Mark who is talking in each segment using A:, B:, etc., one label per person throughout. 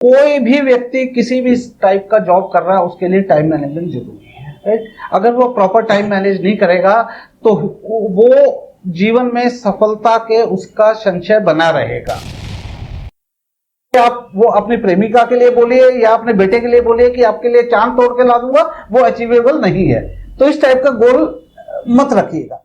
A: कोई भी व्यक्ति किसी भी टाइप का जॉब कर रहा है उसके लिए टाइम मैनेजमेंट जरूरी है, राइट। अगर वो प्रॉपर टाइम मैनेज नहीं करेगा तो वो जीवन में सफलता के उसका संशय बना रहेगा। आप वो अपनी प्रेमिका के लिए बोलिए या अपने बेटे के लिए बोलिए कि आपके लिए चांद तोड़ के ला दूंगा, वो अचीवेबल नहीं है। तो इस टाइप का गोल मत रखिएगा।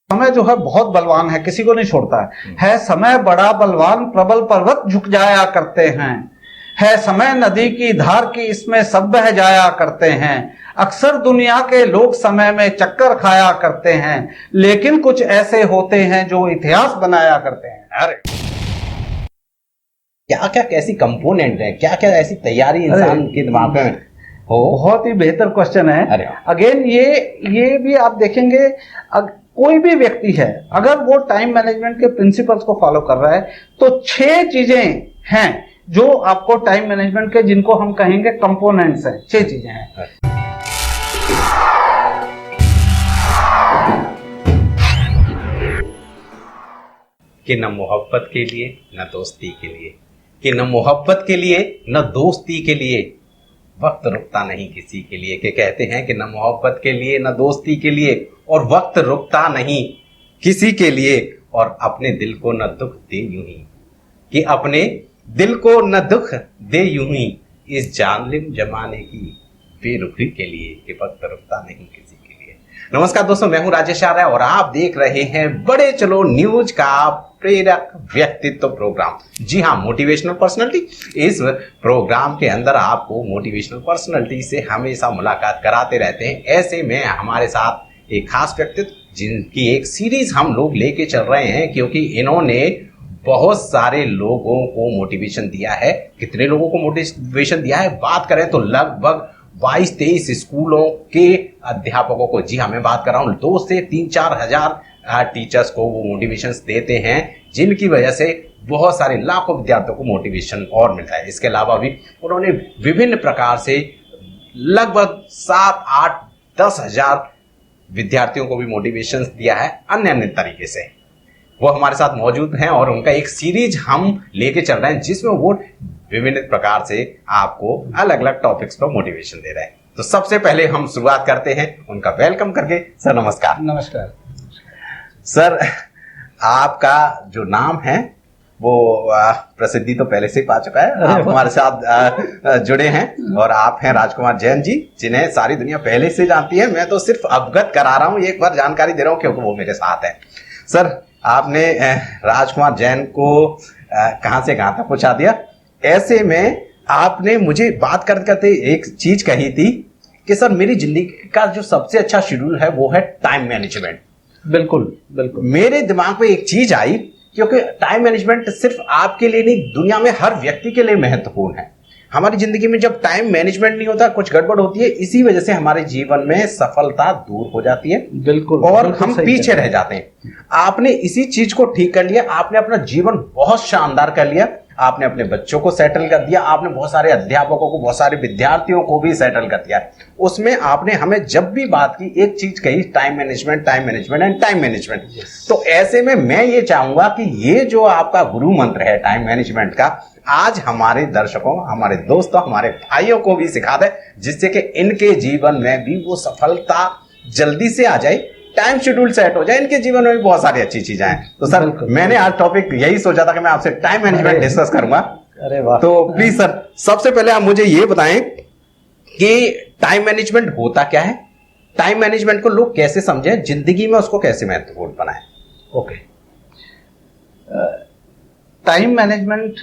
A: समय जो है बहुत बलवान है, किसी को नहीं छोड़ता है समय बड़ा बलवान, प्रबल पर्वत झुक जाया करते हैं। है समय नदी की धार की, इसमें सब बह जाया करते हैं। अक्सर दुनिया के लोग समय में चक्कर खाया करते हैं, लेकिन कुछ ऐसे होते हैं जो इतिहास बनाया करते हैं। अरे
B: क्या क्या कैसी कंपोनेंट है, क्या क्या ऐसी तैयारी इंसान के दिमाग में हो?
A: बहुत ही बेहतर क्वेश्चन है। अगेन ये भी आप देखेंगे, कोई भी व्यक्ति है अगर वो टाइम मैनेजमेंट के प्रिंसिपल्स को फॉलो कर रहा है तो 6 चीजें हैं जो आपको टाइम मैनेजमेंट के, जिनको हम कहेंगे कंपोनेंट्स हैं, 6 चीजें हैं।
B: कि न मोहब्बत के लिए न दोस्ती के लिए, कि न मोहब्बत के लिए न दोस्ती के लिए वक्त रुकता नहीं किसी के लिए। कि कहते हैं कि न मोहब्बत के लिए न दोस्ती के लिए और वक्त रुकता नहीं किसी के लिए, और अपने दिल को न दुख दे यूं ही, कि अपने दिल को न दुख दे यूं ही इस जालिम जमाने की बेरुखी के लिए, कि वक्त रुकता नहीं किसी के लिए। नमस्कार दोस्तों, मैं हूं राजेश आर्य और आप देख रहे हैं बड़े चलो न्यूज का प्रेरक व्यक्तित्व प्रोग्राम। जी हाँ, मोटिवेशनल पर्सनालिटी। इस प्रोग्राम के अंदर आपको मोटिवेशनल पर्सनालिटी से हमेशा मुलाकात कराते रहते हैं। ऐसे में हमारे साथ एक खास व्यक्तित्व जिनकी एक सीरीज हम लोग लेके चल रहे हैं, क्योंकि इन्होंने बहुत सारे लोगों को मोटिवेशन दिया है। कितने लोगों को मोटिवेशन दिया है बात करें तो लगभग 22-23 स्कूलों के अध्यापकों को। जी हाँ, मैं बात कर रहा हूँ 2 से 3-4 हजार टीचर्स को वो मोटिवेशंस देते हैं, जिनकी वजह से बहुत सारे लाखों विद्यार्थियों को मोटिवेशन और मिलता है। इसके अलावा भी उन्होंने विभिन्न प्रकार से लगभग 7-8-10 हजार विद्यार्थियों को भी मोटिवेशंस दिया है अन्य अन्य तरीके से। वो हमारे साथ मौजूद हैं और उनका एक सीरीज हम लेके चल रहे हैं जिसमें वो विभिन्न प्रकार से आपको अलग अलग टॉपिक्स पर मोटिवेशन दे रहे हैं। तो सबसे पहले हम शुरुआत करते हैं उनका वेलकम करके। सर नमस्कार।
A: नमस्कार
B: सर, आपका जो नाम है वो प्रसिद्धि तो पहले से ही पा चुका है। आप हमारे साथ जुड़े हैं और आप हैं राजकुमार जैन जी, जिन्हें सारी दुनिया पहले से जानती है। मैं तो सिर्फ अवगत करा रहा हूँ, एक बार जानकारी दे रहा हूँ क्योंकि वो मेरे साथ है। सर, आपने राजकुमार जैन को कहां से कहां तक पहुंचा दिया। ऐसे में आपने मुझे बात करते करते एक चीज कही थी कि सर मेरी जिंदगी का जो सबसे अच्छा शेड्यूल है वो है टाइम मैनेजमेंट।
A: बिल्कुल बिल्कुल।
B: मेरे दिमाग में एक चीज आई, क्योंकि टाइम मैनेजमेंट सिर्फ आपके लिए नहीं, दुनिया में हर व्यक्ति के लिए महत्वपूर्ण है। हमारी जिंदगी में जब टाइम मैनेजमेंट नहीं होता, कुछ गड़बड़ होती है, इसी वजह से हमारे जीवन में सफलता दूर हो जाती है।
A: बिल्कुल।
B: और हम पीछे रह जाते हैं। आपने इसी चीज को ठीक कर लिया, आपने अपना जीवन बहुत शानदार कर लिया। आपने अपने बच्चों को सेटल कर दिया, आपने बहुत सारे अध्यापकों को, बहुत सारे विद्यार्थियों को भी सेटल कर दिया। उसमें आपने हमें जब भी बात की एक चीज कही, time management, time management and time management. तो ऐसे में मैं ये चाहूंगा कि ये जो आपका गुरु मंत्र है टाइम मैनेजमेंट का, आज हमारे दर्शकों, हमारे दोस्तों, हमारे भाइयों को भी सिखा दे, जिससे कि इनके जीवन में भी वो सफलता जल्दी से आ जाए, टाइम शेड्यूल सेट हो जाए, इनके जीवन में भी बहुत सारी अच्छी चीजें हैं। तो सर, मैंने आज टॉपिक यही सोचा था कि मैं आपसे टाइम मैनेजमेंट डिस्कस करूंगा।
A: अरे वाह।
B: तो प्लीज सर, सबसे पहले आप मुझे ये बताएं कि टाइम मैनेजमेंट होता क्या है, टाइम मैनेजमेंट को लोग कैसे समझें, जिंदगी में उसको कैसे महत्वपूर्ण बनाएं।
A: ओके। टाइम मैनेजमेंट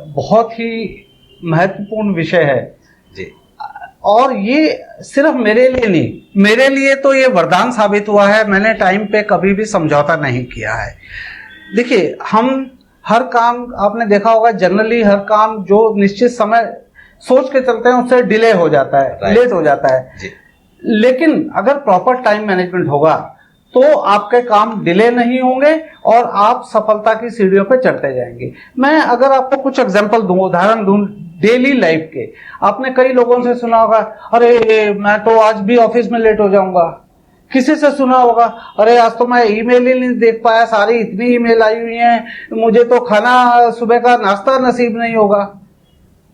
A: बहुत ही महत्वपूर्ण विषय है
B: जी,
A: और ये सिर्फ मेरे लिए नहीं, मेरे लिए तो ये वरदान साबित हुआ है। मैंने टाइम पे कभी भी समझौता नहीं किया है। देखिए, हम हर काम, आपने देखा होगा जनरली हर काम जो निश्चित समय सोच के चलते हैं उससे डिले हो जाता है, लेट हो जाता है
B: जी।
A: लेकिन अगर प्रॉपर टाइम मैनेजमेंट होगा तो आपके काम डिले नहीं होंगे और आप सफलता की सीढ़ियों पे चढ़ते जाएंगे। मैं अगर आपको कुछ एग्जांपल दूं, उदाहरण दूं डेली लाइफ के, आपने कई लोगों से सुना होगा, अरे मैं तो आज भी ऑफिस में लेट हो जाऊंगा, किसी से सुना होगा, अरे आज तो मैं ईमेल ही नहीं देख पाया, सारी इतनी ईमेल आई हुई हैं, मुझे तो खाना सुबह का नाश्ता नसीब नहीं होगा।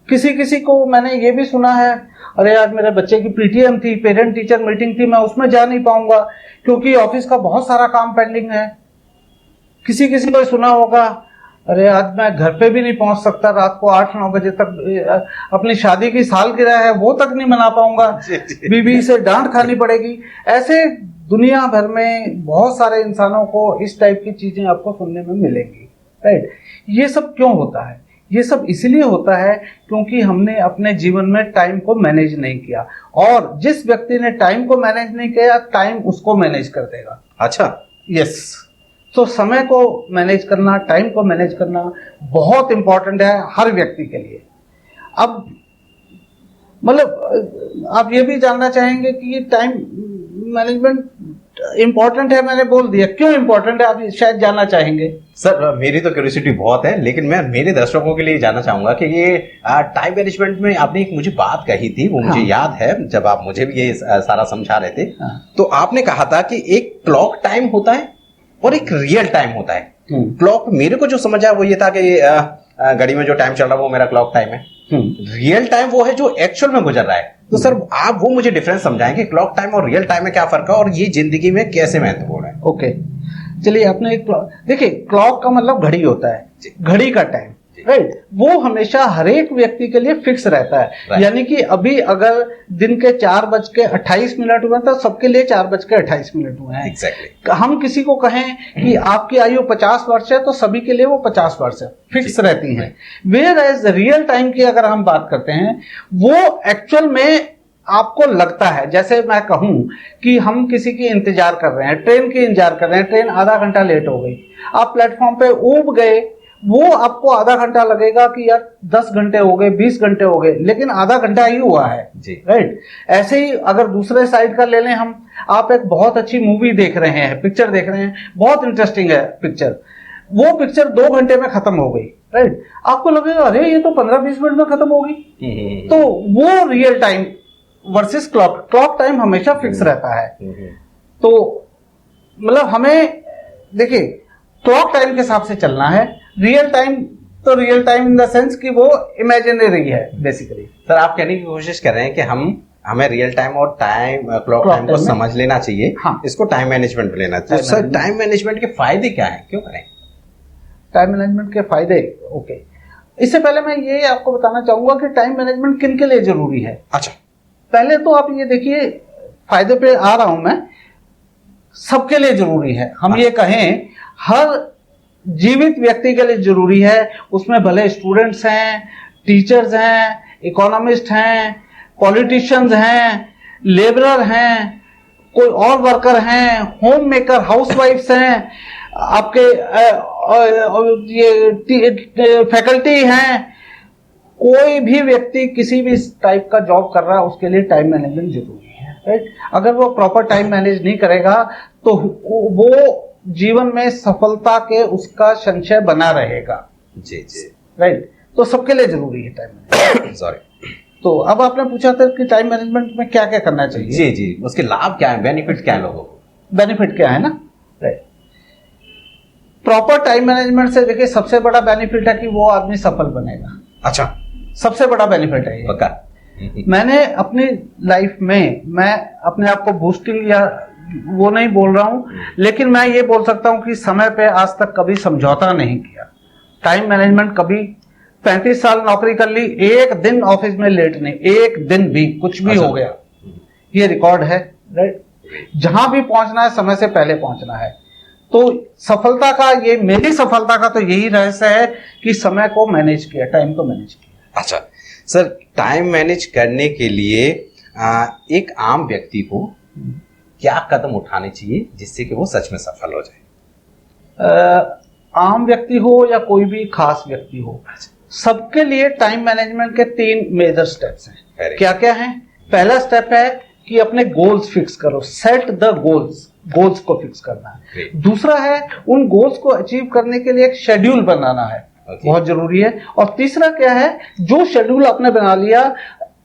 A: किसी किसी को मैंने ये भी सुना है, अरे आज मेरे बच्चे की पीटीएम थी, पेरेंट टीचर मीटिंग थी, मैं उसमें जा नहीं पाऊंगा क्योंकि ऑफिस का बहुत सारा काम पेंडिंग है। किसी किसी को सुना होगा, अरे आज मैं घर पे भी नहीं पहुंच सकता, रात को 8-9 बजे तक अपनी शादी की सालगिरह है वो तक नहीं मना पाऊंगा, बीवी से डांट खानी पड़ेगी। ऐसे दुनिया भर में बहुत सारे इंसानों को इस टाइप की चीजें आपको सुनने में मिलेंगी, राइट। ये सब क्यों होता है? ये सब इसलिए होता है क्योंकि हमने अपने जीवन में टाइम को मैनेज नहीं किया, और जिस व्यक्ति ने टाइम को मैनेज नहीं किया, टाइम उसको मैनेज कर देगा।
B: अच्छा,
A: यस। तो समय को मैनेज करना, टाइम को मैनेज करना बहुत इंपॉर्टेंट है हर व्यक्ति के लिए। अब मतलब आप ये भी जानना चाहेंगे कि ये टाइम मैनेजमेंट इंपॉर्टेंट है, मैंने बोल दिया क्यों इंपॉर्टेंट है, आप शायद जानना चाहेंगे।
B: सर मेरी तो क्यूरियोसिटी बहुत है, लेकिन मैं मेरे दर्शकों के लिए जानना चाहूंगा कि ये टाइम मैनेजमेंट में आपने एक मुझे बात कही थी, वो मुझे याद है जब आप मुझे भी ये सारा समझा रहे थे। तो आपने कहा था कि एक क्लॉक टाइम होता है और एक रियल टाइम होता है। क्लॉक मेरे को जो समझ आया वो ये था कि घड़ी में जो टाइम चल रहा है वो मेरा क्लॉक टाइम है। रियल टाइम वो है जो एक्चुअल में गुजर रहा है। तो सर आप वो मुझे डिफरेंस समझाएंगे, क्लॉक टाइम और रियल टाइम में क्या फर्क है और ये जिंदगी में कैसे महत्वपूर्ण है?
A: ओके, चलिए आपने एक देखिए, क्लॉक का मतलब घड़ी होता है, घड़ी का टाइम, राइट। वो हमेशा हर एक व्यक्ति के लिए फिक्स रहता है। यानी कि अभी अगर दिन के 4:28 हुए तो सबके लिए 4:28 हुए हैं।
B: एग्जैक्टली।
A: हम किसी को कहें कि आपकी आयु 50 वर्ष है तो सभी के लिए वो 50 वर्ष है, फिक्स रहती हैं। वेयर एज रियल टाइम की अगर हम बात करते हैं, वो एक्चुअल में आपको लगता है, जैसे मैं कहूं कि हम किसी की इंतजार कर रहे हैं, ट्रेन की इंतजार कर रहे हैं, ट्रेन आधा घंटा लेट हो गई, आप प्लेटफॉर्म पे ऊब गए, वो आपको आधा घंटा लगेगा कि यार 10 घंटे हो गए, 20 घंटे हो गए, लेकिन आधा घंटा ही हुआ है, राइट। ऐसे ही अगर दूसरे साइड का ले लें हम, आप एक बहुत अच्छी मूवी देख रहे हैं, पिक्चर देख रहे हैं, बहुत इंटरेस्टिंग है पिक्चर, वो पिक्चर 2 घंटे में खत्म हो गई, राइट। आपको लगेगा अरे ये तो 15-20 मिनट में खत्म हो गई। तो वो real time versus clock time हमेशा फिक्स रहता है। तो मतलब हमें देखिए क्लॉक टाइम के हिसाब से चलना है। रियल टाइम तो real time in the sense कि वो इमेजिनरी है बेसिकली।
B: सर आप कहने की कोशिश कर रहे हैं कि हमें रियल टाइम और क्लॉक टाइम को समझ लेना चाहिए।
A: हाँ।
B: इसको टाइम मैनेजमेंट में लेना चाहिए। सर टाइम मैनेजमेंट के फायदे क्या हैं, क्यों करें?
A: टाइम मैनेजमेंट के फायदे, ओके, इससे पहले मैं ये आपको बताना चाहूंगा कि टाइम मैनेजमेंट किन के लिए जरूरी है।
B: अच्छा,
A: पहले तो आप ये देखिए, फायदे पे आ रहा हूं मैं, सबके लिए जरूरी है। हम ये कहें हर जीवित व्यक्ति के लिए जरूरी है, उसमें भले स्टूडेंट्स हैं, टीचर्स हैं, इकोनॉमिस्ट हैं, पॉलिटिशियंस हैं, लेबरर हैं, कोई और वर्कर हैं, होम मेकर, हाउसवाइफ्स हैं, आपके ये फैकल्टी हैं, कोई भी व्यक्ति किसी भी टाइप का जॉब कर रहा है उसके लिए टाइम मैनेजमेंट जरूरी है, राइट। अगर वो प्रॉपर टाइम मैनेज नहीं करेगा तो वो जीवन में सफलता के उसका संशय बना रहेगा।
B: जी जी,
A: राइट। तो सबके लिए जरूरी है टाइम मैनेजमेंट।
B: सॉरी।
A: तो अब आपने पूछा था कि टाइम मैनेजमेंट में क्या क्या करना चाहिए।
B: जी जी, उसके लाभ क्या है, बेनिफिट क्या है लोगों को?
A: बेनिफिट क्या है ना, राइट। प्रॉपर टाइम मैनेजमेंट से देखिए सबसे बड़ा बेनिफिट है कि वो आदमी सफल बनेगा।
B: अच्छा,
A: सबसे बड़ा बेनिफिट है ये।
B: पक्का।
A: मैंने अपनी लाइफ में, मैं अपने आप को बूस्टिंग या वो नहीं बोल रहा हूं, लेकिन मैं ये बोल सकता हूं कि समय पे आज तक कभी समझौता नहीं किया। टाइम मैनेजमेंट कभी 35 साल नौकरी कर ली, एक दिन ऑफिस में लेट नहीं, एक दिन भी कुछ भी हो गया, ये रिकॉर्ड है, राइट। जहां भी पहुंचना है समय से पहले पहुंचना है। तो सफलता का, ये मेरी सफलता का तो यही रहस्य है कि समय को मैनेज किया, टाइम को मैनेज किया।
B: अच्छा सर, टाइम मैनेज करने के लिए एक आम व्यक्ति को क्या कदम उठाने चाहिए जिससे कि वो सच में सफल हो जाए?
A: आम व्यक्ति हो या कोई भी खास व्यक्ति हो, सबके लिए टाइम मैनेजमेंट के 3 मेजर स्टेप्स हैं। क्या क्या हैं? पहला स्टेप है कि अपने गोल्स फिक्स करो, सेट द गोल्स को फिक्स करना है। दूसरा है उन गोल्स को अचीव करने के लिए एक शेड्यूल बनाना है, बहुत जरूरी है। और तीसरा क्या है, जो शेड्यूल आपने बना लिया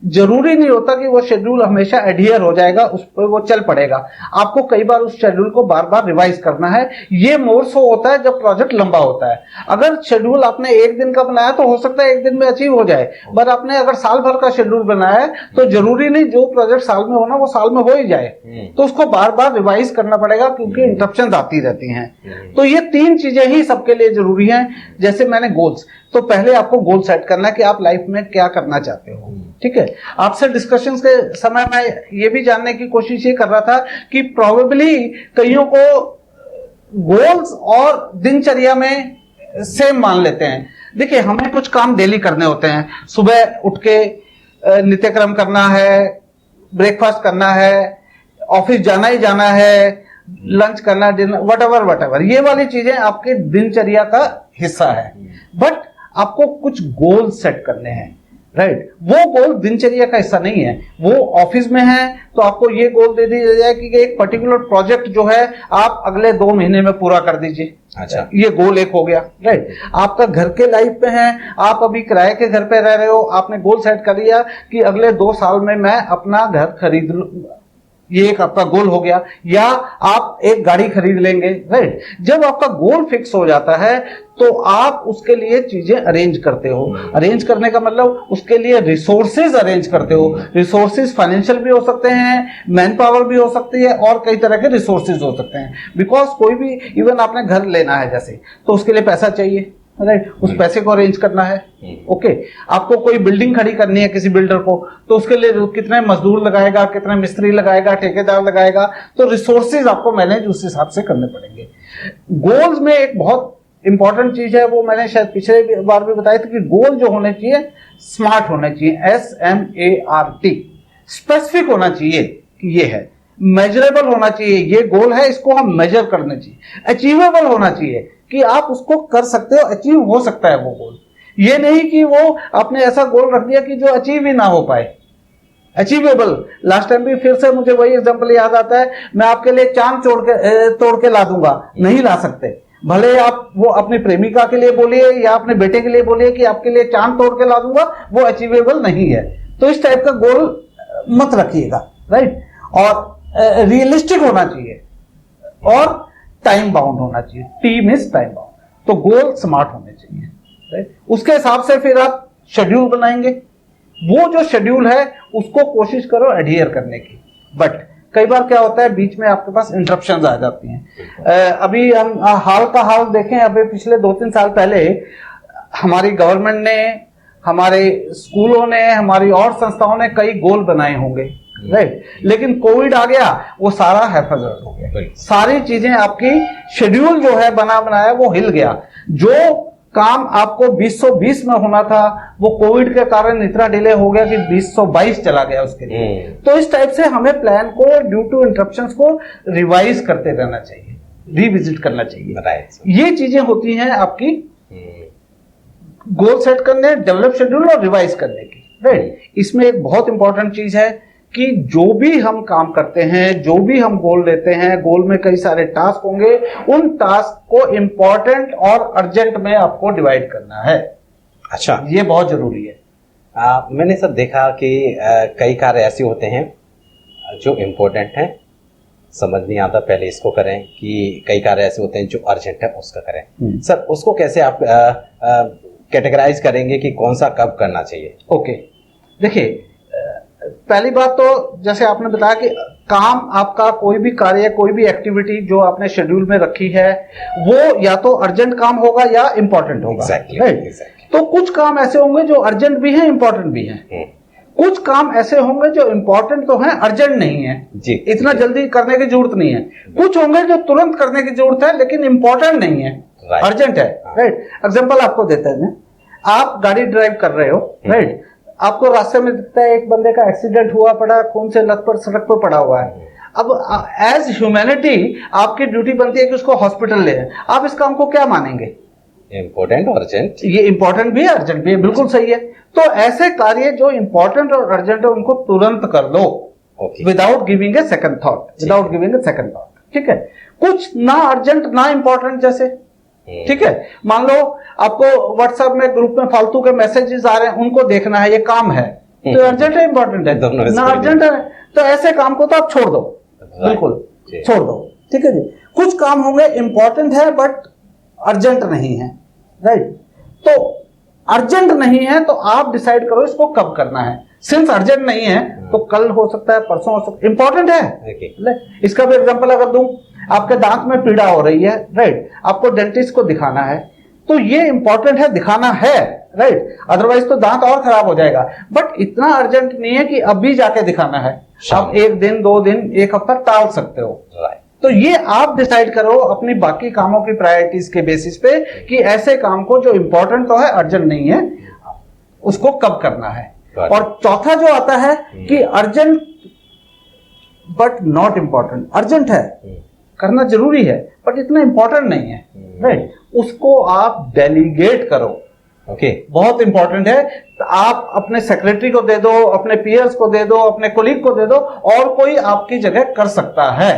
A: जरूरी नहीं होता कि वो शेड्यूल हमेशा एडहियर हो जाएगा, उस पर वो चल पड़ेगा। आपको कई बार उस शेड्यूल को बार बार रिवाइज करना है। ये मोर सो होता है जब प्रोजेक्ट लंबा होता है। अगर शेड्यूल आपने एक दिन का बनाया तो हो सकता है एक दिन में अचीव हो जाए, बट आपने अगर साल भर का शेड्यूल बनाया है तो जरूरी नहीं जो प्रोजेक्ट साल में होना वो साल में हो ही जाए, तो उसको बार बार रिवाइज करना पड़ेगा क्योंकि इंटरप्शन आती रहती हैं। तो ये 3 चीजें ही सबके लिए जरूरी हैं। जैसे मैंने गोल्स, तो पहले आपको गोल सेट करना है कि आप लाइफ में क्या करना चाहते हो। ठीक है, आपसे डिस्कशंस के समय मैं ये भी जानने की कोशिश ये कर रहा था कि प्रोबेबली कईयों को गोल्स और दिनचर्या में सेम मान लेते हैं। देखिए, हमें कुछ काम डेली करने होते हैं। सुबह उठ के नित्यक्रम करना है, ब्रेकफास्ट करना है, ऑफिस जाना ही जाना है, लंच करना, डिनर, वट एवर ये वाली चीजें आपके दिनचर्या का हिस्सा है। बट आपको कुछ गोल सेट करने हैं, राइट? वो गोल दिनचर्या का हिस्सा नहीं है, वो ऑफिस में है तो आपको ये गोल दे दिया जाए कि एक पर्टिकुलर प्रोजेक्ट जो है आप अगले 2 महीने में पूरा कर दीजिए।
B: अच्छा,
A: ये गोल एक हो गया, राइट? आपका घर के लाइफ में है, आप अभी किराए के घर पे रह रहे हो, आपने गोल सेट कर लिया कि अगले 2 साल में मैं अपना घर खरीद लूंगा, ये एक आपका गोल हो गया। या आप एक गाड़ी खरीद लेंगे, राइट? जब आपका गोल फिक्स हो जाता है तो आप उसके लिए चीजें अरेंज करते हो। अरेंज करने का मतलब उसके लिए रिसोर्सेज अरेंज करते हो। रिसोर्सेज फाइनेंशियल भी हो सकते हैं, मैन पावर भी हो सकती है, और कई तरह के रिसोर्सेज हो सकते हैं। बिकॉज कोई भी, इवन आपने घर लेना है जैसे, तो उसके लिए पैसा चाहिए, राइट? उस पैसे को अरेंज करना है। ओके, आपको कोई बिल्डिंग खड़ी करनी है किसी बिल्डर को, तो उसके लिए कितने मजदूर लगाएगा, कितने मिस्त्री लगाएगा, ठेकेदार लगाएगा, तो रिसोर्सेज आपको मैनेज उस हिसाब से करने पड़ेंगे। गोल्स में एक बहुत इंपॉर्टेंट चीज है, वो मैंने शायद पिछले बार भी बताई थी कि गोल जो होने चाहिए स्मार्ट होने चाहिए, SMART, स्पेसिफिक होना चाहिए कि ये है, मेजरेबल होना चाहिए, ये गोल है, इसको हम मेजर करना चाहिए, अचीवेबल होना चाहिए कि आप उसको कर सकते हो, अचीव हो सकता है वो गोल। ये नहीं कि वो आपने ऐसा गोल रख दिया कि जो अचीव ही ना हो पाए। अचीवेबल, लास्ट टाइम भी फिर से मुझे वही एग्जांपल याद आता है, मैं आपके लिए चांद तोड़ के ला दूंगा, नहीं ला सकते। भले आप वो अपनी प्रेमिका के लिए बोलिए या अपने बेटे के लिए बोलिए कि आपके लिए चांद तोड़ के ला दूंगा, वो अचीवेबल नहीं है। तो इस टाइप का गोल मत रखिएगा, राइट? और रियलिस्टिक होना चाहिए और टाइम बाउंड होना चाहिए। T means time bound. तो गोल स्मार्ट होने चाहिए, राइट? उसके हिसाब से फिर आप शेड्यूल बनाएंगे। वो जो शेड्यूल है उसको कोशिश करो एडहियर करने की। बट कई बार क्या होता है, बीच में आपके पास इंटरप्शंस आ जाती हैं। अभी हम हाल का हाल देखें, अभी पिछले 2-3 साल पहले हमारी गवर्नमेंट ने, हमारे स्कूलों ने, हमारी और संस्थाओं ने कई गोल बनाए होंगे, राइट? लेकिन कोविड आ गया, वो सारा हैफाजत हो गया। सारी चीजें, आपकी शेड्यूल जो है बनाया वो हिल गया। जो काम आपको 2020 में होना था वो कोविड के कारण इतना डिले हो गया कि 2022 चला गया उसके लिए। तो इस टाइप से हमें प्लान को ड्यू टू इंटरप्शंस को रिवाइज करते रहना चाहिए, रिविजिट करना चाहिए। ये चीजें होती हैं आपकी गोल सेट करने, डेवलप शेड्यूल और रिवाइज करने की, राइट? इसमें एक बहुत इंपॉर्टेंट चीज है कि जो भी हम काम करते हैं, जो भी हम गोल लेते हैं, गोल में कई सारे टास्क होंगे, उन टास्क को इंपॉर्टेंट और अर्जेंट में आपको डिवाइड करना है।
B: अच्छा,
A: ये बहुत जरूरी है।
B: मैंने सब देखा कि कई कार्य ऐसे होते हैं जो इम्पोर्टेंट हैं, समझ नहीं आता पहले इसको करें, कि कई कार्य ऐसे होते हैं जो अर्जेंट है उसका करें। सर, उसको कैसे आप कैटेगराइज करेंगे कि कौन सा कब करना चाहिए?
A: ओके, देखिए, पहली बात तो जैसे आपने बताया कि काम, आपका कोई भी कार्य, कोई भी एक्टिविटी जो आपने शेड्यूल में रखी है वो या तो अर्जेंट काम होगा या इंपॉर्टेंट होगा,
B: exactly.
A: तो कुछ काम ऐसे होंगे जो अर्जेंट भी हैं, इंपॉर्टेंट भी हैं। कुछ काम ऐसे होंगे जो इंपॉर्टेंट तो हैं, अर्जेंट नहीं है जी, इतना जल्दी करने की जरूरत नहीं है। कुछ होंगे जो तुरंत करने की जरूरत है लेकिन इंपॉर्टेंट नहीं है, अर्जेंट है, राइट? एग्जांपल आपको देते हैं, आप गाड़ी ड्राइव कर रहे हो, राइट? आपको रास्ते में दिखता है एक बंदे का एक्सीडेंट हुआ पड़ा, खून से लथपथ सड़क पर पड़ा हुआ है। अब एज ह्यूमैनिटी आपकी ड्यूटी बनती है कि उसको हॉस्पिटल ले जाए। आप इस काम को क्या मानेंगे?
B: इंपॉर्टेंट और अर्जेंट।
A: ये इंपॉर्टेंट भी है, अर्जेंट भी है, बिल्कुल सही है। तो ऐसे कार्य जो इंपॉर्टेंट और अर्जेंट है उनको तुरंत कर लो, without giving a second thought, without giving a second thought. ठीक है, कुछ ना अर्जेंट ना इंपॉर्टेंट, जैसे ठीक है, मान लो आपको व्हाट्सएप में ग्रुप में फालतू के मैसेजेस आ रहे हैं, उनको देखना है, ये काम है, तो अर्जेंट है इंपॉर्टेंट है,
B: दोनों
A: ना अर्जेंट है तो ऐसे काम को तो आप छोड़ दो, बिल्कुल छोड़ दो, ठीक है जी। कुछ काम होंगे इंपॉर्टेंट है बट अर्जेंट नहीं है, राइट। तो अर्जेंट नहीं है तो आप डिसाइड करो इसको कब करना है। सिंस अर्जेंट नहीं है तो कल हो सकता है, परसों हो सकता है, इंपॉर्टेंट है। इसका भी एग्जांपल अगर दूं, आपके दांत में पीड़ा हो रही है, राइट, आपको डेंटिस्ट को दिखाना है, तो ये इंपॉर्टेंट है, दिखाना है, राइट, अदरवाइज तो दांत और खराब हो जाएगा। बट इतना अर्जेंट नहीं है कि अभी जाके दिखाना है, आप 1 दिन 2 दिन 1 हफ्ता टाल सकते हो, राइट। तो ये आप डिसाइड करो अपनी बाकी कामों की प्रायोरिटीज के बेसिस पे कि ऐसे काम को जो इंपॉर्टेंट तो है, अर्जेंट नहीं है, उसको कब करना है। और चौथा जो आता है कि urgent but not important, urgent है, करना जरूरी है बट इतना इंपॉर्टेंट नहीं है, राइट, उसको आप डेलीगेट करो। ओके, बहुत इंपॉर्टेंट है। तो आप अपने सेक्रेटरी को दे दो, अपने पीयर्स को दे दो, अपने कोलीग को दे दो, और कोई आपकी जगह कर सकता है,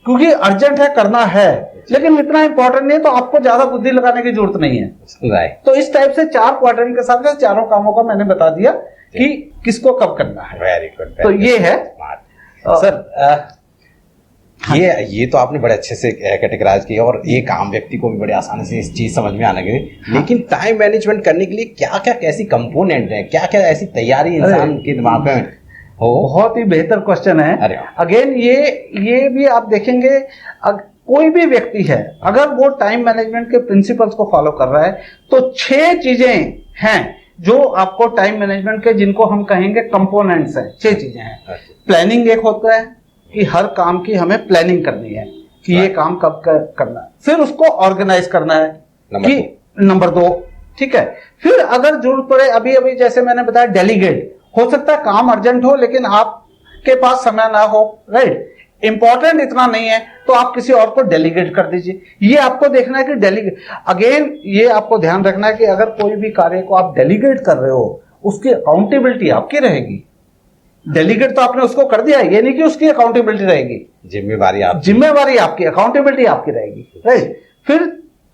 A: क्योंकि अर्जेंट है, करना है, लेकिन इतना इंपॉर्टेंट नहीं है, तो आपको ज्यादा बुद्धि लगाने की जरूरत नहीं है, राइट। तो इस टाइप से 4 क्वाड्रेंट के साथ चारों कामों का मैंने बता दिया कि किसको कब करना है।
B: Very good.
A: तो ये है
B: सर, ये तो आपने बड़े अच्छे से कैटेगराइज किया और एक आम व्यक्ति को भी बड़े आसानी से इस चीज समझ में आने लगी। लेकिन टाइम मैनेजमेंट करने के लिए क्या क्या कैसी कंपोनेंट है, क्या क्या ऐसी तैयारी इंसान के दिमाग में हो? बहुत ही बेहतर क्वेश्चन है। अगेन ये भी आप देखेंगे, कोई भी व्यक्ति है अगर वो टाइम मैनेजमेंट के प्रिंसिपल्स को फॉलो कर रहा है तो 6 चीजें हैं जो आपको टाइम मैनेजमेंट के, जिनको हम कहेंगे कंपोनेंट्स हैं, 6 चीजें हैं। प्लानिंग एक होता है कि हर काम की हमें प्लानिंग करनी है कि ये काम कब करना है, फिर उसको ऑर्गेनाइज करना है कि नंबर 2, ठीक है। फिर अगर जरूरत पड़े, अभी जैसे मैंने बताया डेलीगेट, हो सकता है काम अर्जेंट हो लेकिन आपके पास समय ना हो, राइट, इंपॉर्टेंट इतना नहीं है तो आप किसी और को डेलीगेट कर दीजिए। ये आपको देखना है कि डेलीगेट, अगेन ये आपको ध्यान रखना है कि अगर कोई भी कार्य को आप डेलीगेट कर रहे हो उसकी अकाउंटेबिलिटी आपकी रहेगी। डेलीगेट तो आपने उसको कर दिया है, ये नहीं कि उसकी अकाउंटेबिलिटी रहेगी, जिम्मेवारी आपकी, अकाउंटेबिलिटी आपकी रहेगी, राइट। फिर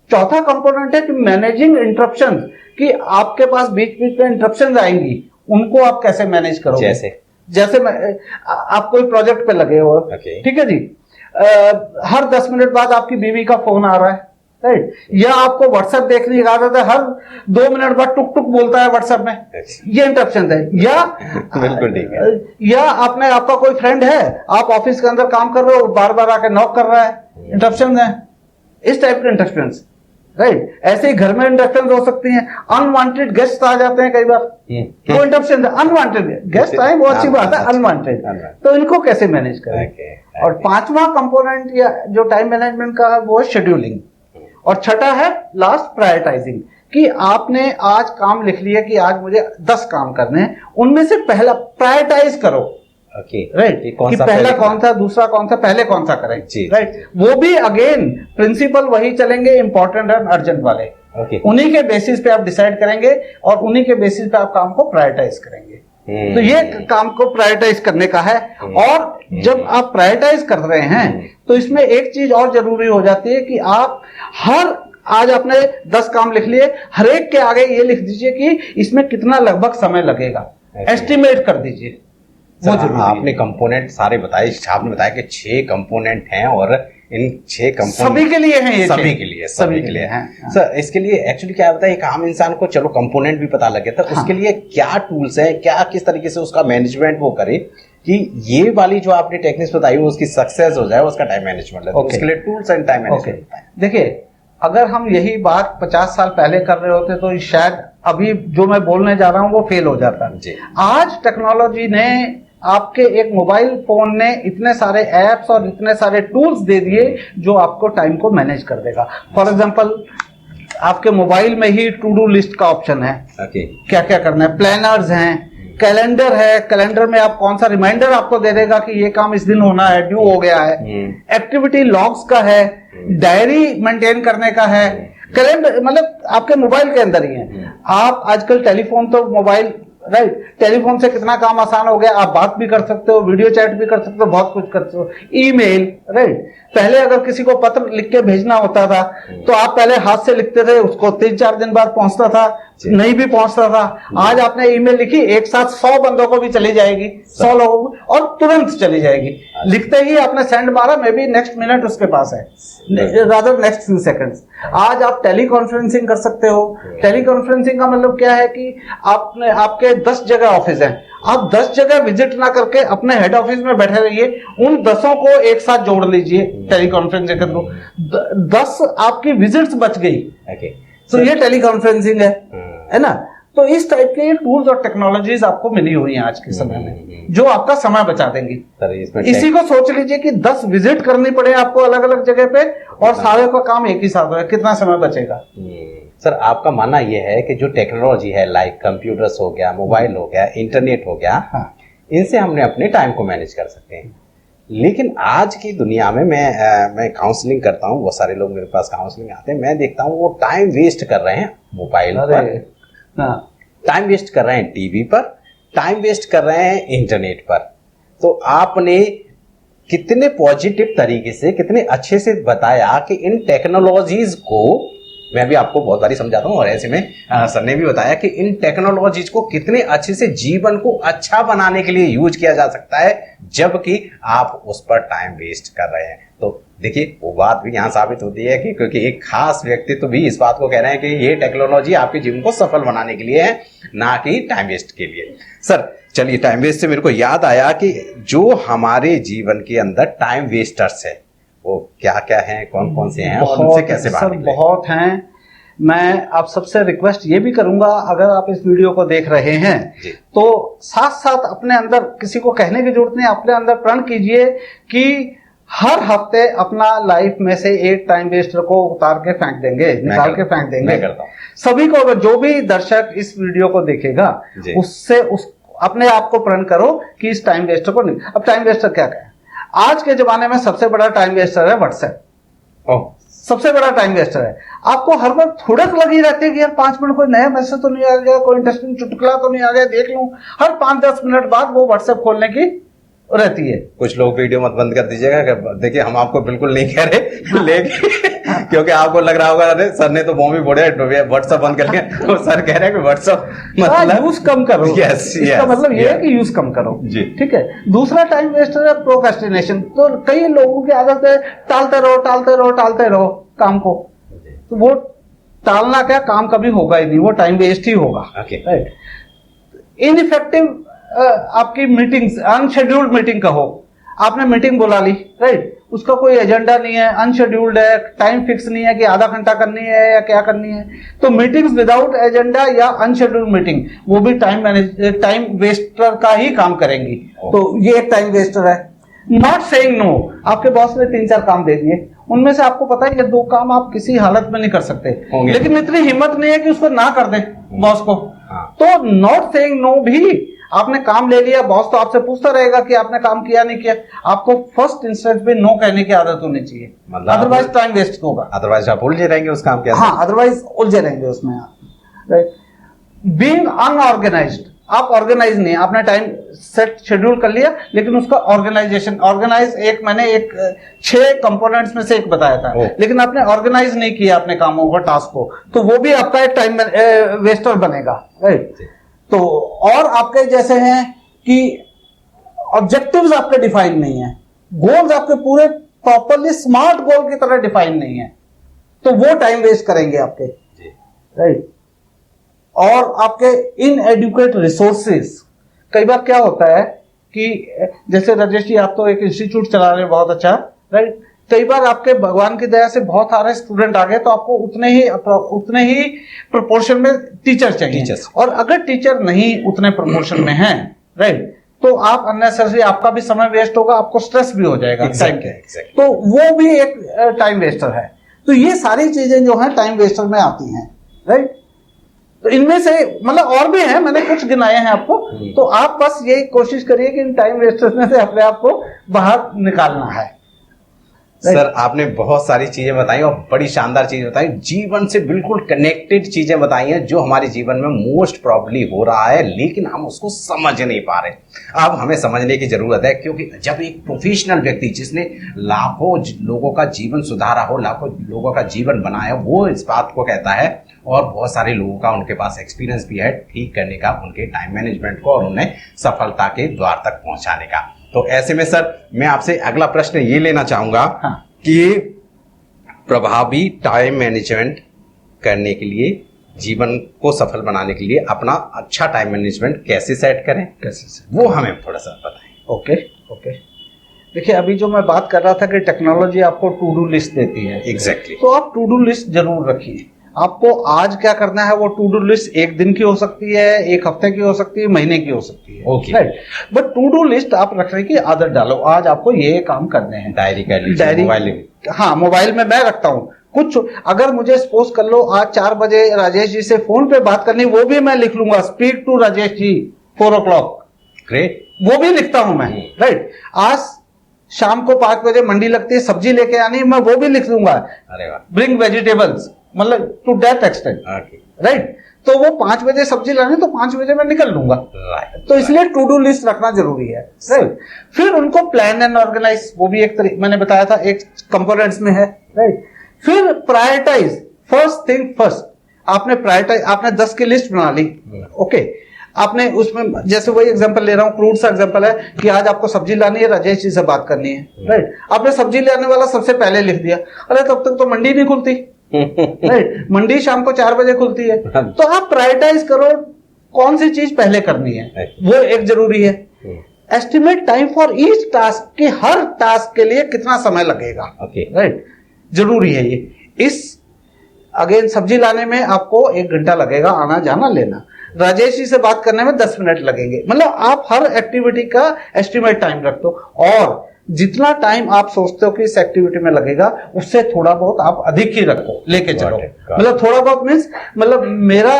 B: चौथा कंपोनेंट है कि मैनेजिंग इंटरप्शन, कि आपके पास बीच बीच में इंटरप्शन आएंगी, उनको आप कैसे मैनेज करोगे। जैसे आप कोई प्रोजेक्ट पे लगे हो, ठीक है जी, हर 10 मिनट बाद आपकी बीवी का फोन आ रहा है, राइट, या आपको व्हाट्सएप देखने की आदत है, हर 2 मिनट बाद टुक टुक बोलता है व्हाट्सएप में, ये इंटरप्शन है। या बिल्कुल ठीक है, या आपका कोई फ्रेंड है, आप ऑफिस के अंदर काम कर रहे हो, बार बार आके नॉक कर रहा है, इंटरप्शन है। इस टाइप के इंटरप्शन, राइट। ऐसे ही घर में इंटरप्शन हो सकती हैं, अनवांटेड गेस्ट आ जाते हैं कई बार, वो इंटरप्शन है। अनवांटेड गेस्ट आए वो अच्छी बात है, अनवांटेड, तो इनको कैसे मैनेज करें। और 5वां कंपोनेंट या जो टाइम मैनेजमेंट का है वो है शेड्यूलिंग, और छठा है लास्ट प्रायोरिटाइजिंग, कि आपने आज काम लिख लिया कि आज मुझे 10 काम करने हैं, उनमें से पहला प्रायोरिटाइज करो, राइट, कि पहला कौन सा, दूसरा कौन सा, पहले कौन सा करें, राइट। वो भी अगेन प्रिंसिपल वही चलेंगे, इंपॉर्टेंट एंड अर्जेंट वाले, उन्हीं के बेसिस पे आप डिसाइड करेंगे और उन्हीं के बेसिस पे आप काम को प्रायोरिटाइज करेंगे। तो ये काम को प्रायोरिटाइज करने का है। और जब आप प्रायोरिटाइज कर रहे हैं तो इसमें एक चीज और जरूरी हो जाती है कि आप आज आपने 10 काम लिख लिए, हर एक के आगे ये लिख दीजिए कि इसमें कितना लगभग समय लगेगा, एस्टिमेट कर दीजिए। आपने कंपोनेंट सारे बताए, आपने बताया कि 6 कंपोनेंट हैं और इन 6 कंपोनेंट सभी के लिए हैं, ये सभी के लिए हैं। सर, इसके लिए एक्चुअली क्या होता है, एक आम इंसान को चलो कंपोनेंट भी पता लगे तो उसके लिए क्या टूल्स हैं, क्या किस तरीके से उसका मैनेजमेंट वो करे कि ये वाली जो आपने टेक्निक्स बताई वो उसकी सक्सेस हो जाए, उसका टाइम मैनेजमेंट है। उसके लिए टूल्स एंड टाइम मैनेजमेंट। देखिए, अगर हम यही बात 50 साल पहले कर रहे होते तो शायद अभी जो मैं बोलने जा रहा हूं वो फेल हो जाता। आज टेक्नोलॉजी ने, आपके एक मोबाइल फोन ने इतने सारे एप्स और इतने सारे टूल्स दे दिए जो आपको टाइम को मैनेज कर देगा। फॉर एग्जांपल, आपके मोबाइल में ही टू डू लिस्ट का ऑप्शन है, क्या क्या करना है, प्लानर्स हैं, कैलेंडर है, कैलेंडर में आप कौन सा रिमाइंडर आपको दे देगा कि ये काम इस दिन होना है, ड्यू हो गया है। एक्टिविटी लॉग्स का है, डायरी मेंटेन करने का है, कैलेंडर मतलब आपके मोबाइल के अंदर ही है। आप आजकल टेलीफोन तो मोबाइल
A: राइट। टेलीफोन से कितना काम आसान हो गया, आप बात भी कर सकते हो, वीडियो चैट भी कर सकते हो, बहुत कुछ कर सकते हो। Email, right. पहले अगर किसी को पत्र लिख के भेजना होता था तो आप पहले हाथ से लिखते थे, उसको 3-4 दिन बाद पहुंचता था, नहीं भी पहुंचता था। आज आपने ईमेल लिखी, एक साथ 100 बंदों को भी चली जाएगी, 100 लोगों को, और तुरंत चली जाएगी। लिखते ही आपने सेंड मारा, मे बी नेक्स्ट मिनट उसके पास है, रादर नेक्स्ट फ्यू सेकंड्स। आज आप टेली कॉन्फ्रेंसिंग कर सकते हो। टेली कॉन्फ्रेंसिंग का मतलब क्या है कि आपके 10 जगह ऑफिस हैं, आप 10 जगह विजिट ना करके अपने हेड ऑफिस में बैठे रहिए, उन 10 को एक साथ जोड़ लीजिए टेली कॉन्फ्रेंसिंग के थ्रू। 10 आपकी विजिट्स बच गई। तो ये टेली कॉन्फ्रेंसिंग है ना। तो इस टाइप के टूल्स और टेक्नोलॉजीज आपको मिली हुई हैं आज के समय में, जो आपका समय बचा देंगी। इसी को सोच लीजिए कि 10 विजिट करनी पड़े आपको अलग अलग जगह पे, और सारे का काम एक ही साथ हो, कितना समय बचेगा।
B: सर, आपका मानना यह है कि जो टेक्नोलॉजी है, लाइक कंप्यूटर्स हो गया, मोबाइल हो गया, इंटरनेट हो गया,
A: हाँ,
B: इनसे हमने अपने टाइम को मैनेज कर सकते हैं। लेकिन आज की दुनिया में मैं काउंसलिंग करता हूँ, बहुत सारे लोग मेरे पास काउंसलिंग आते हैं, मैं देखता हूँ वो टाइम वेस्ट कर रहे हैं मोबाइल पर, टाइम वेस्ट कर रहे हैं टीवी पर, टाइम वेस्ट कर रहे हैं इंटरनेट पर। तो आपने कितने पॉजिटिव तरीके से, कितने अच्छे से बताया कि इन टेक्नोलॉजीज को, मैं भी आपको बहुत बारी समझाता हूँ और ऐसे में सर ने भी बताया कि इन टेक्नोलॉजीज को कितने अच्छे से जीवन को अच्छा बनाने के लिए यूज किया जा सकता है, जबकि आप उस पर टाइम वेस्ट कर रहे हैं। तो देखिए, वो बात भी यहाँ साबित होती है कि क्योंकि एक खास व्यक्तित्व भी इस बात को कह रहे हैं कि ये टेक्नोलॉजी आपके जीवन को सफल बनाने के लिए है, ना कि टाइम वेस्ट के लिए। सर चलिए, टाइम वेस्ट से मेरे को याद आया कि जो हमारे जीवन के अंदर टाइम वेस्टर्स है वो क्या क्या हैं, कौन कौन से हैं और उनसे कैसे बाहर निकलें?
A: बहुत हैं। मैं आप सबसे रिक्वेस्ट ये भी करूंगा, अगर आप इस वीडियो को देख रहे हैं तो साथ साथ अपने अंदर, किसी को कहने की जरूरत नहीं, अपने अंदर प्रण कीजिए कि हर हफ्ते अपना लाइफ में से एक टाइम वेस्टर को उतार के फेंक देंगे, निकाल के फेंक देंगे। सभी को, अगर जो भी दर्शक इस वीडियो को देखेगा उससे अपने आप को प्रण करो कि इस टाइम वेस्टर को नहीं। अब टाइम वेस्टर क्या है? आज के जमाने में सबसे बड़ा टाइम वेस्टर है व्हाट्सएप। सबसे बड़ा टाइम वेस्टर है। आपको हर वक्त थोड़क लगी रहती है कि यार 5 मिनट कोई नया मैसेज तो नहीं आ गया, कोई इंटरेस्टिंग चुटकुला तो नहीं आ गया, देख लूं। हर 5-10 मिनट बाद वो व्हाट्सएप खोलने की रहती है।
B: कुछ लोग वीडियो मत बंद कर दीजिएगा, देखिए हम आपको बिल्कुल नहीं कह रहे, लेकिन क्योंकि आपको लग रहा होगा अरे सर ने तो बॉम्ब ही बोले व्हाट्सएप बंद कर लिया, तो सर कह रहे हैं कि व्हाट्सएप मतलब
A: यूज कम करो।
B: इसका
A: मतलब ये है कि यूज कम करो, ठीक है। दूसरा टाइम वेस्टर है प्रोक्रेस्टिनेशन। तो कई लोगों की आदत है टालते रहो काम को, तो वो टालना क्या, काम कभी होगा ही नहीं, वो टाइम वेस्ट ही होगा। राइट। इनइफेक्टिव आपकी मीटिंग्स, अनशेड्यूल्ड मीटिंग कहो, आपने मीटिंग बुला ली, राइट, उसका कोई एजेंडा नहीं है, अनशेड्यूल्ड है, टाइम फिक्स नहीं है कि आधा घंटा करनी है या क्या करनी है। तो मीटिंग्स विदाउट एजेंडा या अनशेड्यूल्ड मीटिंग, वो भी टाइम वेस्टर का ही काम करेंगी। तो ये एक टाइम वेस्टर है। नॉट सेइंग नो, आपके बॉस ने 3-4 काम दे दिए, उनमें से आपको पता है ये 2 काम आप किसी हालत में नहीं कर सकते, लेकिन इतनी हिम्मत नहीं है कि उसको ना कर दे बॉस को। तो नॉट सेइंग नो भी, आपने काम ले लिया, बॉस तो आपसे पूछता रहेगा कि आपने काम किया नहीं किया, आपको फर्स्ट इंस्टेंस पे नो कहने की आदत होनी चाहिए, अदरवाइज टाइम वेस्ट होगा।
B: अदरवाइज आप उलझे रहेंगे उस काम के अंदर।
A: हाँ, अदरवाइज उलझे रहेंगे उसमें आप। राइट। बीइंग अनऑर्गेनाइज्ड, आप ऑर्गेनाइज नहीं, आपने टाइम सेट शेड्यूल कर लिया, लेकिन उसका ऑर्गेनाइजेशन, ऑर्गेनाइज मैंने 6 कंपोनेंट्स में से एक बताया था, लेकिन आपने ऑर्गेनाइज नहीं किया अपने कामों को, टास्क को, तो वो भी आपका एक टाइम वेस्टर बनेगा। राइट। तो और आपके जैसे हैं कि ऑब्जेक्टिव्स आपके डिफाइन नहीं है, गोल्स आपके पूरे प्रॉपरली स्मार्ट गोल की तरह डिफाइन नहीं है, तो वो टाइम वेस्ट करेंगे आपके। राइट। और आपके इनएडुकेट रिसोर्सेज, कई बार क्या होता है कि जैसे राजेश जी आप तो एक इंस्टीट्यूट चला रहे हैं बहुत अच्छा, राइट, कई बार आपके भगवान की दया से बहुत सारे स्टूडेंट आ गए, तो आपको उतने ही प्रोपोर्शन में टीचर चाहिए, और अगर टीचर नहीं उतने प्रोपोर्शन में हैं, राइट, तो आप अननेसेसरी, आपका भी समय वेस्ट होगा, आपको स्ट्रेस भी हो जाएगा टाइम के। तो वो भी एक टाइम वेस्टर है। तो ये सारी चीजें जो हैं टाइम वेस्टर में आती हैं। राइट। तो इनमें से मतलब और भी हैं, मैंने कुछ गिनाए हैं आपको, तो आप बस यही कोशिश करिए कि इन टाइम वेस्टर्स में से अपने आप को बाहर निकालना है।
B: सर आपने बहुत सारी चीजें बताई और बड़ी शानदार चीजें बताई, जीवन से बिल्कुल कनेक्टेड चीजें बताई हैं जो हमारे जीवन में मोस्ट प्रॉब्ली हो रहा है, लेकिन हम उसको समझ नहीं पा रहे। अब हमें समझने की जरूरत है, क्योंकि जब एक प्रोफेशनल व्यक्ति जिसने लाखों लोगों का जीवन सुधारा हो, लाखों लोगों का जीवन बनाया, वो इस बात को कहता है, और बहुत सारे लोगों का उनके पास एक्सपीरियंस भी है ठीक करने का, उनके टाइम मैनेजमेंट को और उन्हें सफलता के द्वार तक पहुंचाने का। तो ऐसे में सर मैं आपसे अगला प्रश्न ये लेना चाहूंगा कि प्रभावी टाइम मैनेजमेंट करने के लिए, जीवन को सफल बनाने के लिए अपना अच्छा टाइम मैनेजमेंट कैसे सेट करें, वो हमें थोड़ा सा बताएं।
A: ओके। देखिए, अभी जो मैं बात कर रहा था कि टेक्नोलॉजी आपको टू डू लिस्ट देती है,
B: एग्जैक्टली।
A: तो आप टू डू लिस्ट जरूर रखिए। आपको आज क्या करना है वो टू डू लिस्ट एक दिन की हो सकती है, एक हफ्ते की हो सकती है, महीने की हो सकती है,
B: okay,
A: right. But to do list आप रखने की आदत डालो। आज आपको ये काम करने हैं,
B: डायरी कर लीजिए,
A: डायरी,
B: मोबाइल में।
A: हाँ, मोबाइल में मैं रखता हूँ कुछ। अगर मुझे सपोज कर लो आज 4 बजे राजेश जी से फोन पे बात करनी, वो भी मैं लिख लूंगा, speak to Rajesh ji 4 o'clock,
B: great,
A: वो भी लिखता हूं मैं, राइट। आज शाम को 5 बजे मंडी लगती है, सब्जी लेके आनी, मैं वो भी लिख दूंगा,
B: अरे वाह,
A: ब्रिंग वेजिटेबल्स, मतलब टू दैट एक्सटेंट, राइट। तो वो 5 बजे सब्जी लानी, तो 5 बजे मैं निकल लूंगा,
B: राइट।
A: तो इसलिए टू डू लिस्ट रखना जरूरी है, राइट। फिर उनको प्लान एंड ऑर्गेनाइज, वो भी एक मैंने बताया था एक कंपोनेंट्स में है, राइट। फिर प्रायोरिटाइज, फर्स्ट थिंग फर्स्ट। आपने प्रायोरिटाइज, आपने 10 की लिस्ट बना ली, ओके। आपने उसमें, जैसे वही एग्जांपल ले रहा हूँ, क्रूड सा एग्जांपल है कि आज आपको सब्जी लानी है, राजेश जी से बात करनी है, राइट। आपने सब्जी लाने वाला सबसे पहले लिख दिया, अरे तब तक तो मंडी नहीं खुलती, राइट। मंडी शाम को 4 बजे खुलती है। तो आप प्रायोरिटाइज करो कौन सी चीज पहले करनी है, वो एक जरूरी है। Estimate time for each task, कि हर टास्क के लिए कितना समय लगेगा, राइट, जरूरी है ये। इस अगेन सब्जी लाने में आपको 1 घंटा लगेगा, आना जाना लेना। राजेश जी से बात करने में 10 मिनट लगेंगे। मतलब आप हर एक्टिविटी का एस्टिमेट टाइम रख दो, और जितना टाइम आप सोचते हो कि इस एक्टिविटी में लगेगा, उससे थोड़ा बहुत आप अधिक ही रखो, लेके चलो। मतलब थोड़ा बहुत मीन्स, मतलब मेरा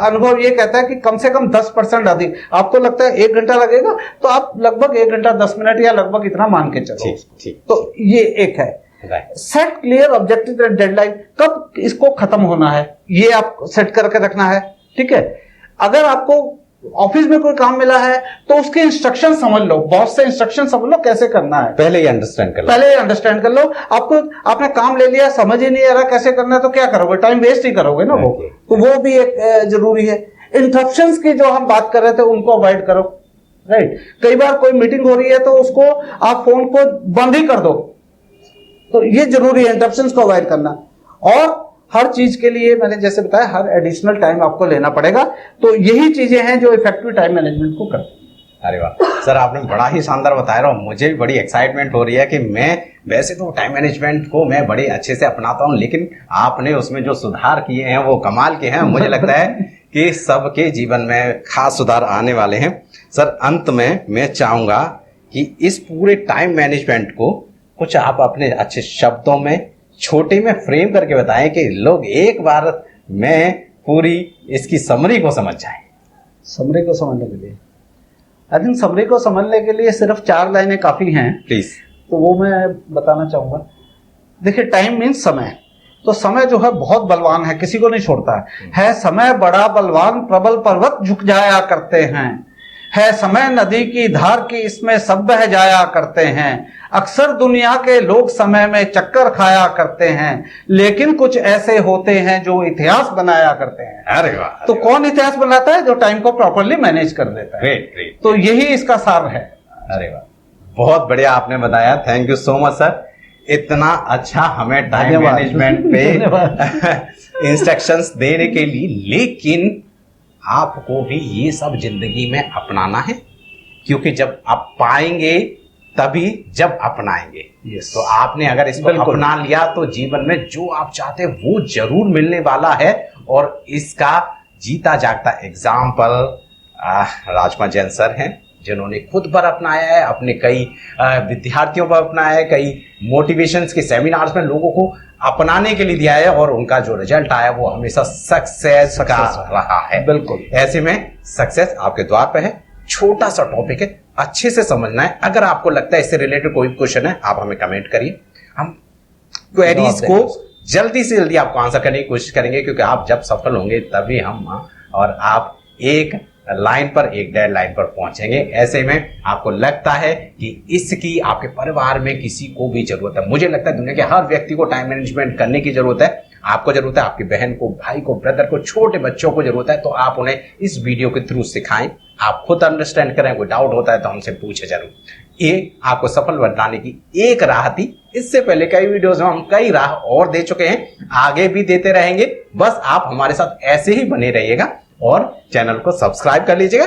A: अनुभव ये कहता है कि कम से कम 10% अधिक। आपको लगता है 1 घंटा लगेगा, तो आप लगभग 1 घंटा 10 मिनट या लगभग इतना मान के चलो। तो ये एक है। Set clear objective and deadline, कब इसको खत्म होना है ये आप सेट करके रखना है, ठीक है। अगर आपको ऑफिस में कोई काम मिला है तो उसके इंस्ट्रक्शन समझ लो, बॉस से इंस्ट्रक्शन समझ लो कैसे करना है,
B: पहले ही अंडरस्टैंड कर लो। आपने काम ले लिया, समझ ही नहीं आ रहा कैसे करना है, तो क्या करोगे, टाइम वेस्ट ही करोगे ना वो। तो वो भी एक जरूरी है। इंटरप्शंस की जो हम बात कर रहे थे उनको अवॉइड करो, राइट। कई बार कोई मीटिंग हो रही है तो उसको आप फोन को बंद ही कर दो, तो ये जरूरी है इंटरप्शंस को अवॉइड करना। और हर चीज के लिए मैंने जैसे बताया, हर एडिशनल टाइम आपको लेना पड़ेगा। तो यही चीजें हैं जो इफेक्टिव टाइम मैनेजमेंट को करती हैं। अरे वाह सर, आपने बड़ा ही शानदार बताया, और मुझे भी बड़ी एक्साइटमेंट हो रही है कि मैं वैसे तो टाइम मैनेजमेंट को मैं बड़े अच्छे से अपनाता हूं, लेकिन आपने उसमें जो सुधार किए हैं वो कमाल के हैं। मुझे लगता है कि सबके जीवन में खास सुधार आने वाले हैं। सर अंत में मैं चाहूंगा कि इस पूरे टाइम मैनेजमेंट को कुछ आप अपने अच्छे शब्दों में, छोटे में फ्रेम करके बताएं कि लोग एक बार में पूरी इसकी समरी को समझ जाएं।
A: समरी को समझने के लिए, आई थिंक समरी को समझने के लिए सिर्फ 4 लाइनें काफी हैं,
B: प्लीज।
A: तो वो मैं बताना चाहूंगा। देखिए, टाइम मीन्स समय। तो समय जो है बहुत बलवान है, किसी को नहीं छोड़ता है समय बड़ा बलवान, प्रबल पर्वत झुक जाया करते हैं। है समय नदी की धार की, इसमें सब बह जाया करते हैं। अक्सर दुनिया के लोग समय में चक्कर खाया करते हैं, लेकिन कुछ ऐसे होते हैं जो इतिहास बनाया करते हैं।
B: अरे वाह।
A: तो कौन इतिहास बनाता है? जो टाइम को प्रॉपरली मैनेज कर लेता है।
B: Great great.
A: तो यही इसका सार है।
B: अरे वाह, बहुत बढ़िया आपने बताया। Thank you so much sir, इतना अच्छा हमें टाइम मैनेजमेंट पे इंस्ट्रक्शंस देने के लिए। लेकिन आपको भी ये सब जिंदगी में अपनाना है, क्योंकि जब आप पाएंगे तभी जब अपनाएंगे।
A: yes.
B: तो आपने अगर इसको अपना लिया तो जीवन में जो आप चाहते हैं वो जरूर मिलने वाला है। और इसका जीता जागता एग्जाम्पल राजकुमार जैन सर हैं, जिन्होंने खुद पर अपनाया है, अपने कई विद्यार्थियों पर अपनाया है, कई मोटिवेशंस के सेमिनार्स में लोगों को अपनाने के लिए दिया है, और उनका जो रिजल्ट आया वो हमेशा सक्सेस का रहा है।
A: बिल्कुल।
B: ऐसे में सक्सेस आपके द्वार पे है। छोटा सा टॉपिक है, अच्छे से समझना है। अगर आपको लगता है इससे रिलेटेड कोई क्वेश्चन है, आप हमें कमेंट करिए, हम क्वेरीज को जल्दी से जल्दी आपको आंसर करने की कोशिश करेंगे, क्योंकि आप जब सफल होंगे तभी हम और आप एक लाइन पर, एक डेडलाइन पर पहुंचेंगे। ऐसे में आपको लगता है कि इसकी आपके परिवार में किसी को भी जरूरत है। मुझे लगता है दुनिया के हर व्यक्ति को टाइम मैनेजमेंट करने की जरूरत है। आपको जरूरत है, आपकी बहन को, भाई को, ब्रदर को, छोटे बच्चों को जरूरत है, तो आप उन्हें इस वीडियो के थ्रू सिखाएं। आप खुद अंडरस्टैंड करें, कोई डाउट होता है तो हमसे पूछे जरूर। ये आपको सफल बनाने की एक राह थी। इससे पहले कई वीडियोस में हम कई राह और दे चुके हैं, आगे भी देते रहेंगे। बस आप हमारे साथ ऐसे ही बने रहिएगा और चैनल को सब्सक्राइब कर लीजिएगा,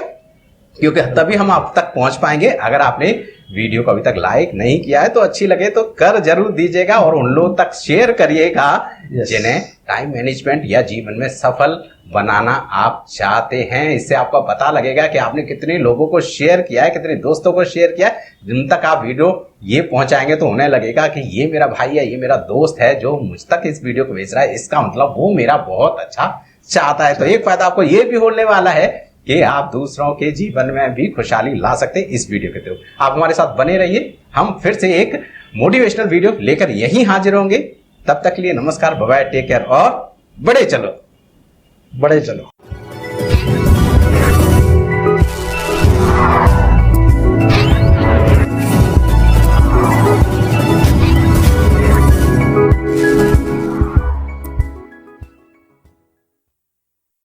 B: क्योंकि तभी हम आप तक पहुंच पाएंगे। अगर आपने वीडियो को अभी तक लाइक नहीं किया है तो अच्छी लगे तो कर जरूर दीजिएगा और उन लोगों तक शेयर करिएगा जिन्हें टाइम मैनेजमेंट या जीवन में सफल बनाना आप चाहते हैं। इससे आपको पता लगेगा कि आपने कितने लोगों को शेयर किया है, कितने दोस्तों को शेयर किया है। जिन तक आप वीडियो ये पहुंचाएंगे तो उन्हें लगेगा कि ये मेरा भाई है, ये मेरा दोस्त है जो मुझ तक इस वीडियो को भेज रहा है, इसका मतलब वो मेरा बहुत अच्छा चाहता है। तो एक फायदा आपको ये भी होने वाला है कि आप दूसरों के जीवन में भी खुशहाली ला सकते हैं इस वीडियो के थ्रू। आप हमारे साथ बने रहिए, हम फिर से एक मोटिवेशनल वीडियो लेकर यहीं हाजिर होंगे। तब तक के लिए नमस्कार, बाय बाय, टेक केयर और बड़े चलो।